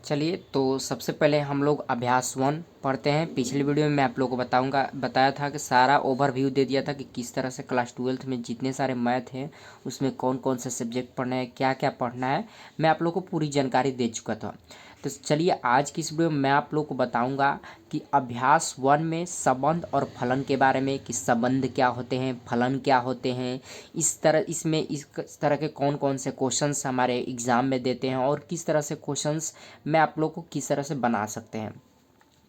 चलिए तो सबसे पहले हम लोग अभ्यास 1 पढ़ते हैं। पिछली वीडियो में मैं आप लोगों को बताया था कि सारा ओवरव्यू दे दिया था कि किस तरह से क्लास 12th में जितने सारे मैथ हैं उसमें कौन कौन से सब्जेक्ट पढ़ना है, क्या क्या पढ़ना है, मैं आप लोगों को पूरी जानकारी दे चुका था। तो चलिए आज की इस वीडियो में मैं आप लोग को बताऊंगा कि अभ्यास 1 में संबंध और फलन के बारे में, कि संबंध क्या होते हैं, फलन क्या होते हैं, इस तरह के कौन कौन से क्वेश्चंस हमारे एग्ज़ाम में देते हैं और किस तरह से क्वेश्चंस मैं आप लोग को किस तरह से बना सकते हैं,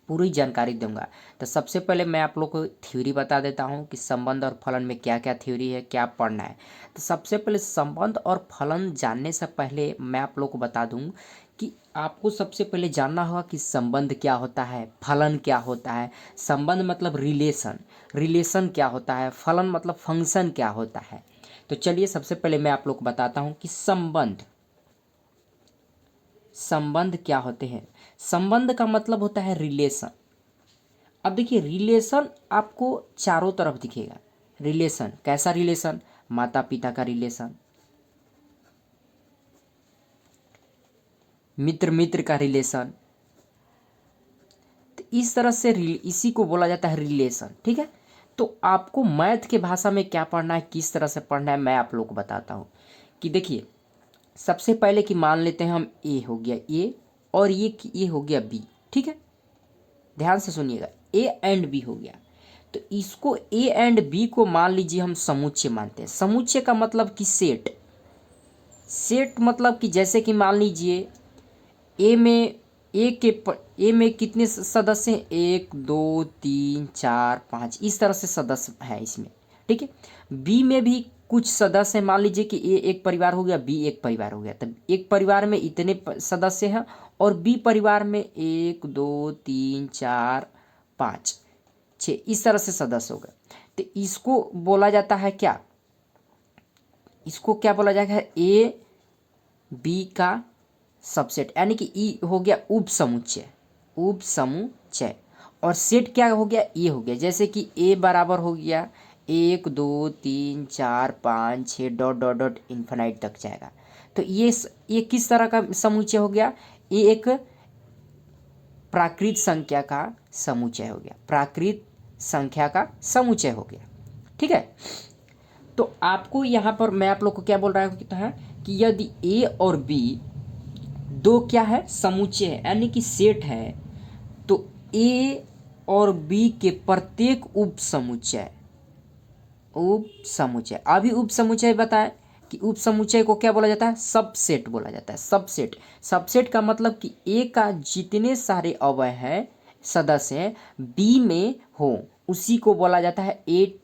पूरी जानकारी दूंगा। तो सबसे पहले मैं आप लोग को थ्योरी बता देता हूं कि संबंध और फलन में क्या क्या थ्योरी है, क्या पढ़ना है। तो सबसे पहले संबंध और फलन जानने से पहले मैं आप लोग को बता दूं कि आपको सबसे पहले जानना होगा कि संबंध क्या होता है, फलन क्या होता है। संबंध मतलब रिलेशन, रिलेशन क्या होता है, फलन मतलब फंक्शन क्या होता है। तो चलिए सबसे पहले मैं आप लोग को बताता हूँ कि संबंध, संबंध क्या होते हैं। संबंध का मतलब होता है रिलेशन। अब देखिए रिलेशन आपको चारों तरफ दिखेगा। रिलेशन कैसा रिलेशन, माता पिता का रिलेशन, मित्र मित्र का रिलेशन, तो इस तरह से इसी को बोला जाता है रिलेशन। ठीक है, तो आपको मैथ के भाषा में क्या पढ़ना है, किस तरह से पढ़ना है, मैं आप लोग को बताता हूँ। कि देखिए सबसे पहले कि मान लेते हैं हम ए हो गया ए और ये हो गया बी। ठीक है, ध्यान से सुनिएगा, ए एंड बी हो गया। तो इसको ए एंड बी को मान लीजिए हम समुच्चय मानते हैं। समुच्चय का मतलब कि सेट, सेट मतलब कि जैसे कि मान लीजिए ए में ए में कितने सदस्य हैं, 1 2 3 4 5, इस तरह से सदस्य हैं इसमें। ठीक है, बी में भी कुछ सदस्य हैं। मान लीजिए कि ए एक परिवार हो गया, बी एक परिवार हो गया। तब एक परिवार में इतने सदस्य हैं और बी परिवार में 1 2 3 4 5 6 इस तरह से सदस्य हो गए। तो इसको बोला जाता है क्या, इसको क्या बोला जाएगा, ए बी का सबसेट, यानी कि ई हो गया उप समुच्चय, उप समुच्चय। और सेट क्या हो गया, ए हो गया। जैसे कि ए बराबर हो गया 1 2 3 4 5 6 डॉट डॉट डॉट इन्फिनाइट तक जाएगा। तो ये किस तरह का समुच्चय हो गया, ये एक प्राकृत संख्या का समुच्चय हो गया, प्राकृत संख्या का समुच्चय हो गया। ठीक है, तो आपको यहाँ पर मैं आप लोग को क्या बोल रहा हूँ कि यदि ए और बी दो क्या है, समुच्चय है, यानी कि सेट है, तो ए और बी के प्रत्येक उप समुच्चय, उप समुच्चय, अभी उप समुच्चय बताएं कि उप समुच्चय को क्या बोला जाता है, सबसेट बोला जाता है। सबसेट, सबसेट का मतलब कि ए का जितने सारे अवयव हैं, सदस्य हैं, बी में हो, उसी को बोला जाता है ए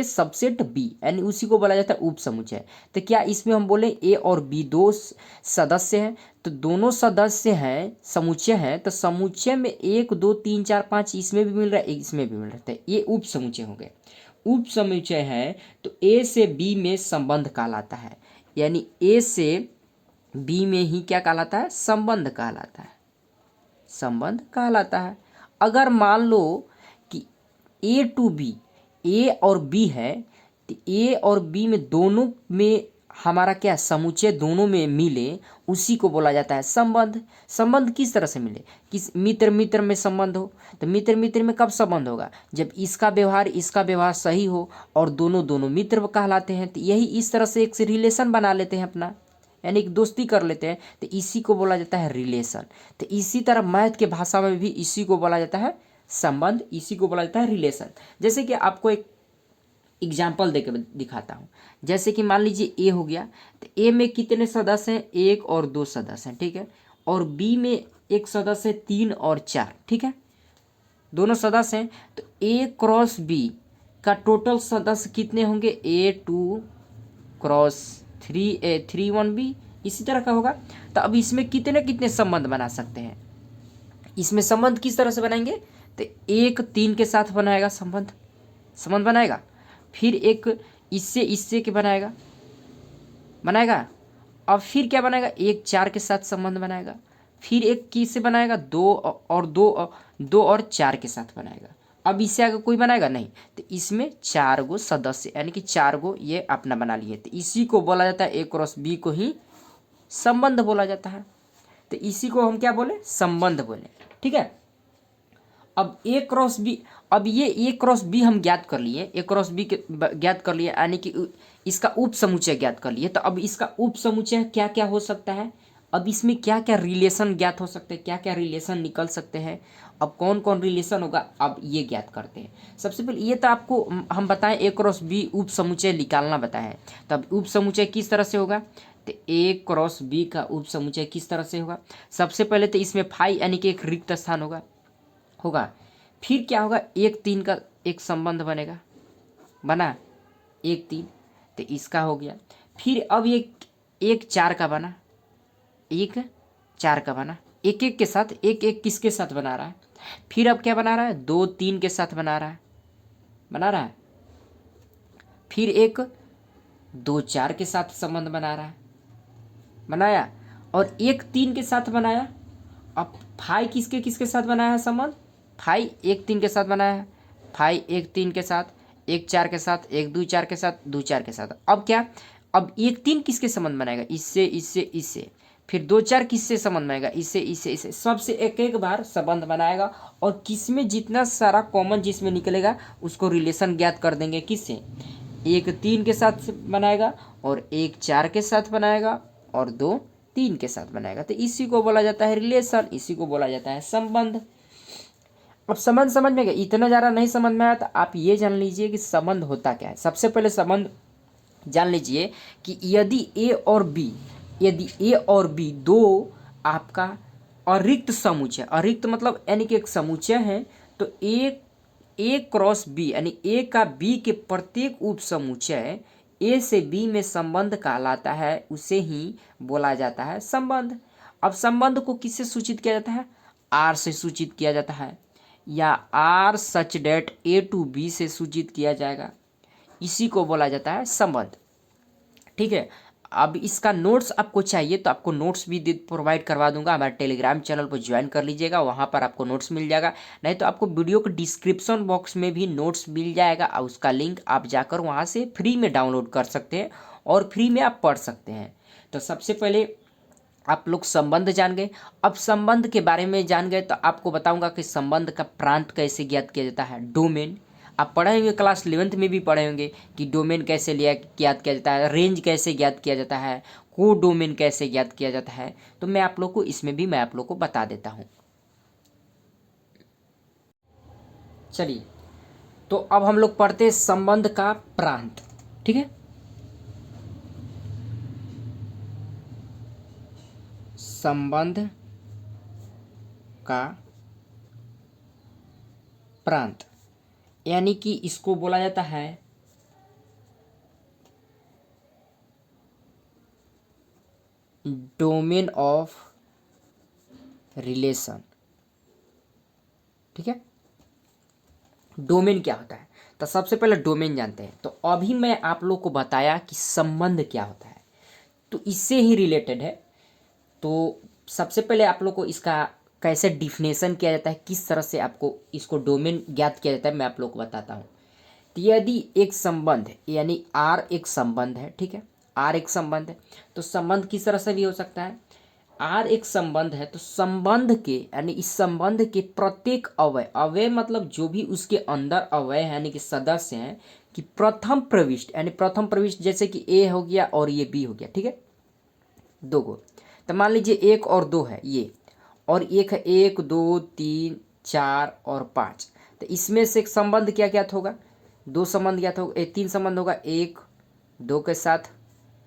सबसेट बी, यानी उसी को बोला जाता है उप समुच्चय। तो क्या इसमें हम बोले ए और बी दो सदस्य हैं, तो दोनों सदस्य हैं, समुच्चय हैं, तो समुच्चय में 1 2 3 4 5 इसमें भी मिल रहा है, इसमें भी मिल रहा है, ये उप समुच्चय हो गए। उप समुच्चय है तो ए से बी में संबंध कहलाता है, यानी ए से बी में ही क्या कहलाता है, संबंध कहलाता है, संबंध कहलाता है। अगर मान लो कि ए टू बी, ए और बी है, तो ए और बी में दोनों में हमारा क्या समुच्चय दोनों में मिले, उसी को बोला जाता है संबंध। संबंध किस तरह से मिले, किस मित्र मित्र में संबंध हो, तो मित्र मित्र में कब संबंध होगा, जब इसका व्यवहार सही हो और दोनों दोनों मित्र कहलाते हैं। तो यही इस तरह से एक से रिलेशन बना लेते हैं अपना, यानी एक दोस्ती कर लेते हैं, तो इसी को बोला जाता है रिलेशन। तो इसी तरह मैथ के भाषा में भी इसी को बोला जाता है संबंध, इसी को बोला जाता है रिलेशन। जैसे कि आपको एक एग्जाम्पल देकर दिखाता हूँ। जैसे कि मान लीजिए ए हो गया, तो ए में कितने सदस्य हैं, 1 और 2 सदस्य हैं। ठीक है, और बी में एक सदस्य है 3 और 4। ठीक है, दोनों सदस्य हैं, तो ए क्रॉस बी का टोटल सदस्य कितने होंगे, A2 क्रॉस 3A 3 1B, इसी तरह का होगा। तो अब इसमें कितने कितने संबंध बना सकते हैं, इसमें संबंध किस तरह से बनाएंगे, तो 1 3 के साथ बनाएगा संबंध, संबंध बनाएगा, फिर एक इससे इससे के बनाएगा, बनाएगा, अब फिर क्या बनाएगा, 1 4 के साथ संबंध बनाएगा, फिर एक किससे बनाएगा, 2 और 4 के साथ बनाएगा। अब इससे आगे कोई बनाएगा नहीं, तो इसमें 4 गो सदस्य, यानी कि 4 गो ये अपना बना लिए, तो इसी को बोला जाता है ए क्रॉस बी को ही संबंध बोला जाता है। तो इसी को हम क्या बोले, संबंध बोले। ठीक है, अब ए क्रॉस बी, अब ये ए क्रॉस बी हम ज्ञात कर लिए, ए क्रॉस बी के ज्ञात कर लिए, यानी कि इसका उप समुच्चय ज्ञात कर लिए। तो अब इसका उप समुच्चय क्या क्या हो सकता है, अब इसमें क्या क्या रिलेशन ज्ञात हो सकते हैं, क्या क्या रिलेशन निकल सकते हैं, अब कौन कौन रिलेशन होगा, अब ये ज्ञात करते हैं। सबसे पहले ये तो आपको हम बताएं ए क्रॉस बी उप समुच्चय निकालना बताएं। तब उप समुच्चय किस तरह से होगा, तो ए क्रॉस बी का उप समुच्चय किस तरह से होगा, सबसे पहले तो इसमें फाई यानी कि एक रिक्त स्थान होगा होगा फिर क्या होगा, 1 3 का एक संबंध बनेगा, बना 1 3, तो इसका हो गया। फिर अब ये 1 4 का बना, 1 4 का बना, 1 1 के साथ, 1 1 किसके साथ बना रहा है, फिर अब क्या बना रहा है, 2 3 के साथ बना रहा है, फिर 1 2 4 के साथ संबंध बना रहा है, बनाया, और 1 3 के साथ बनाया। अब फाई किसके किसके साथ बनाया है संबंध, फाई 1 3 के साथ बनाया है, फाई 1 3 के साथ, 1 4 के साथ, 1 2 4 के साथ, 2 4 के साथ। अब क्या, अब 1 3 किसके संबंध बनाएगा, इससे इससे इससे, फिर 2 4 किससे संबंध बनाएगा, इससे इससे इससे, सबसे एक एक बार संबंध बनाएगा, और किसमें जितना सारा कॉमन जिसमें निकलेगा उसको रिलेशन ज्ञात कर देंगे, किससे, 1 3 के साथ बनाएगा, और 1 4 के साथ बनाएगा, और 2 3 के साथ बनाएगा। तो इसी को बोला जाता है रिलेशन, इसी को बोला जाता है संबंध। अब संबंध समझ में गया, इतना ज़्यादा नहीं समझ में आया तो आप ये जान लीजिए कि संबंध होता क्या है। सबसे पहले संबंध जान लीजिए कि यदि ए और बी दो आपका अरिक्त समुच्चय, अरिक्त मतलब यानी कि एक समुच्चय है, तो ए क्रॉस बी यानी ए का बी के प्रत्येक उप समुच्चय ए से बी में संबंध कहलाता है, उसे ही बोला जाता है संबंध। अब संबंध को किससे सूचित किया जाता है, आर से सूचित किया जाता है, या R such that A to B से सूचित किया जाएगा, इसी को बोला जाता है संबंध। ठीक है, अब इसका नोट्स आपको चाहिए तो आपको नोट्स भी प्रोवाइड करवा दूंगा, हमारे टेलीग्राम चैनल पर ज्वाइन कर लीजिएगा, वहाँ पर आपको नोट्स मिल जाएगा। नहीं तो आपको वीडियो के डिस्क्रिप्शन बॉक्स में भी नोट्स मिल जाएगा, और उसका लिंक आप जाकर वहाँ से फ्री में डाउनलोड कर सकते हैं और फ्री में आप पढ़ सकते हैं। तो सबसे पहले आप लोग संबंध जान गए। अब संबंध के बारे में जान गए तो आपको बताऊंगा कि संबंध का प्रांत कैसे ज्ञात किया जाता है, डोमेन। आप पढ़े होंगे, क्लास 11th में भी पढ़े होंगे कि डोमेन कैसे ज्ञात किया जाता है, रेंज कैसे ज्ञात किया जाता है, को डोमेन कैसे ज्ञात किया जाता है। तो मैं आप लोग को इसमें भी मैं आप लोग को बता देता हूँ। चलिए, तो अब हम लोग पढ़ते हैं संबंध का प्रांत। ठीक है, संबंध का प्रांत यानी कि इसको बोला जाता है डोमेन ऑफ रिलेशन। ठीक है, डोमेन क्या होता है, तो सबसे पहले डोमेन जानते हैं। तो अभी मैं आप लोग को बताया कि संबंध क्या होता है, तो इससे ही रिलेटेड है। तो सबसे पहले आप लोग को इसका कैसे डिफिनेशन किया जाता है, किस तरह से आपको इसको डोमेन ज्ञात किया जाता है, मैं आप लोग को बताता हूँ। तो यदि एक संबंध है, यानी आर एक संबंध है, ठीक है, आर एक संबंध है, तो संबंध किस तरह से भी हो सकता है, आर एक संबंध है तो संबंध के यानी इस संबंध के प्रत्येक अवयव मतलब जो भी उसके अंदर अवयव यानी कि सदस्य हैं, कि प्रथम प्रविष्ट यानी प्रथम प्रविष्ट, जैसे कि ए हो गया और ये बी हो गया, ठीक है, दो गो। तो मान लीजिए 1 और 2 है ये, और एक है 1 2 3 4 और 5। तो इसमें से एक संबंध क्या ज्ञात होगा, 2 संबंध ज्ञात होगा, 3 संबंध होगा, 1 2 के साथ,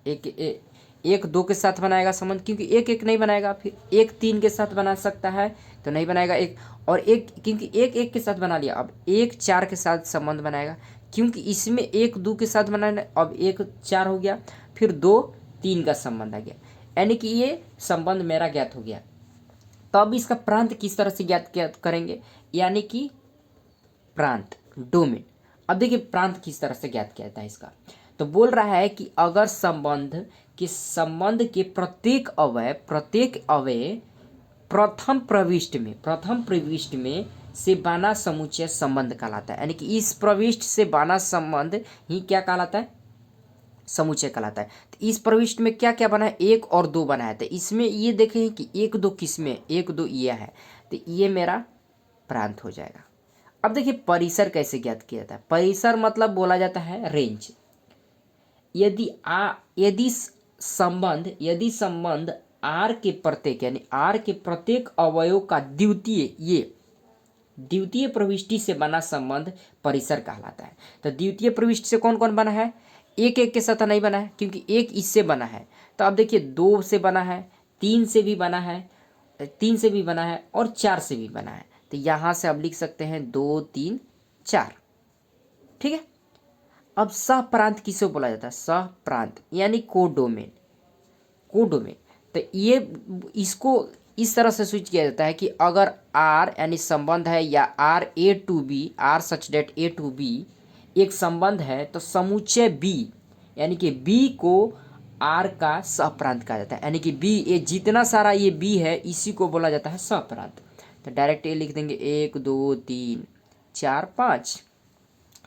एक 2 के साथ बनाएगा संबंध, क्योंकि 1 1 नहीं बनाएगा, फिर 1 3 के साथ बना सकता है तो नहीं बनाएगा एक, और एक क्योंकि 1 1 के साथ बना लिया, अब 1 4 के साथ संबंध बनाएगा, क्योंकि इसमें 1 2 के साथ बनाना, अब 1 4 हो गया, फिर 2 3 का संबंध आ गया, यानी कि ये संबंध मेरा ज्ञात हो गया। तब इसका प्रांत किस तरह से ज्ञात करेंगे, यानी कि प्रांत डोमेन। अब देखिए प्रांत किस तरह से ज्ञात किया जाता है इसका, तो बोल रहा है कि अगर संबंध के प्रत्येक अवयव प्रथम प्रविष्ट में से बना समुच्चय संबंध कहलाता है, यानी कि इस प्रविष्ट से बना संबंध ही क्या कहलाता है, समुच्चय कहलाता है। तो इस प्रविष्टि में क्या क्या बना है, 1 और 2 बना है। तो इसमें ये देखें कि 1 2 किसमें, 1 2 ये है, तो ये मेरा प्रांत हो जाएगा। अब देखिए परिसर कैसे ज्ञात किया जाता है। परिसर मतलब बोला जाता है रेंज। यदि संबंध आर के प्रत्येक यानी आर के प्रत्येक अवयव का द्वितीय प्रविष्टि से बना संबंध परिसर कहलाता है। तो द्वितीय प्रविष्टि से कौन कौन बना है, एक एक के साथ नहीं बना है, क्योंकि एक इससे बना है। तो अब देखिए 2 से बना है, 3 से भी बना है, 3 से भी बना है और 4 से भी बना है। तो यहाँ से आप लिख सकते हैं 2 3 4। ठीक है। अब सह प्रांत किसे बोला जाता है, सह प्रांत यानी कोडोमेन। तो ये इसको इस तरह से स्विच किया जाता है कि अगर आर यानी संबंध है या R A to B, R such that A to B एक संबंध है, तो समुच्चय बी यानी कि बी को आर का सहप्रांत कहा जाता है। यानी कि बी, ये जितना सारा ये बी है इसी को बोला जाता है सहप्रांत। तो डायरेक्ट ये लिख देंगे 1 2 3 4 5।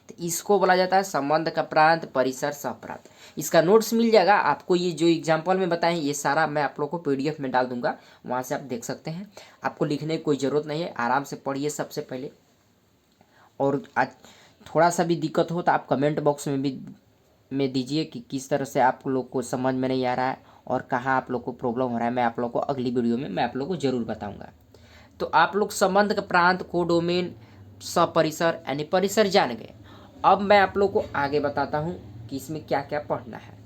तो इसको बोला जाता है संबंध का प्रांत, परिसर, सहप्रांत। इसका नोट्स मिल जाएगा आपको, ये जो एग्जाम्पल में बताएं ये सारा मैं आप लोगों को पीडीएफ में डाल दूंगा, वहाँ से आप देख सकते हैं। आपको लिखने की कोई ज़रूरत नहीं है, आराम से पढ़िए सबसे पहले। और आज थोड़ा सा भी दिक्कत हो तो आप कमेंट बॉक्स में दीजिए कि किस तरह से आप लोग को समझ में नहीं आ रहा है और कहाँ आप लोग को प्रॉब्लम हो रहा है। मैं आप लोग को अगली वीडियो में मैं आप लोग को ज़रूर बताऊँगा। तो आप लोग संबंध का प्रांत, कोडोमेन, सपरिसर यानी परिसर जान गए। अब मैं आप लोग को आगे बताता हूँ कि इसमें क्या क्या पढ़ना है।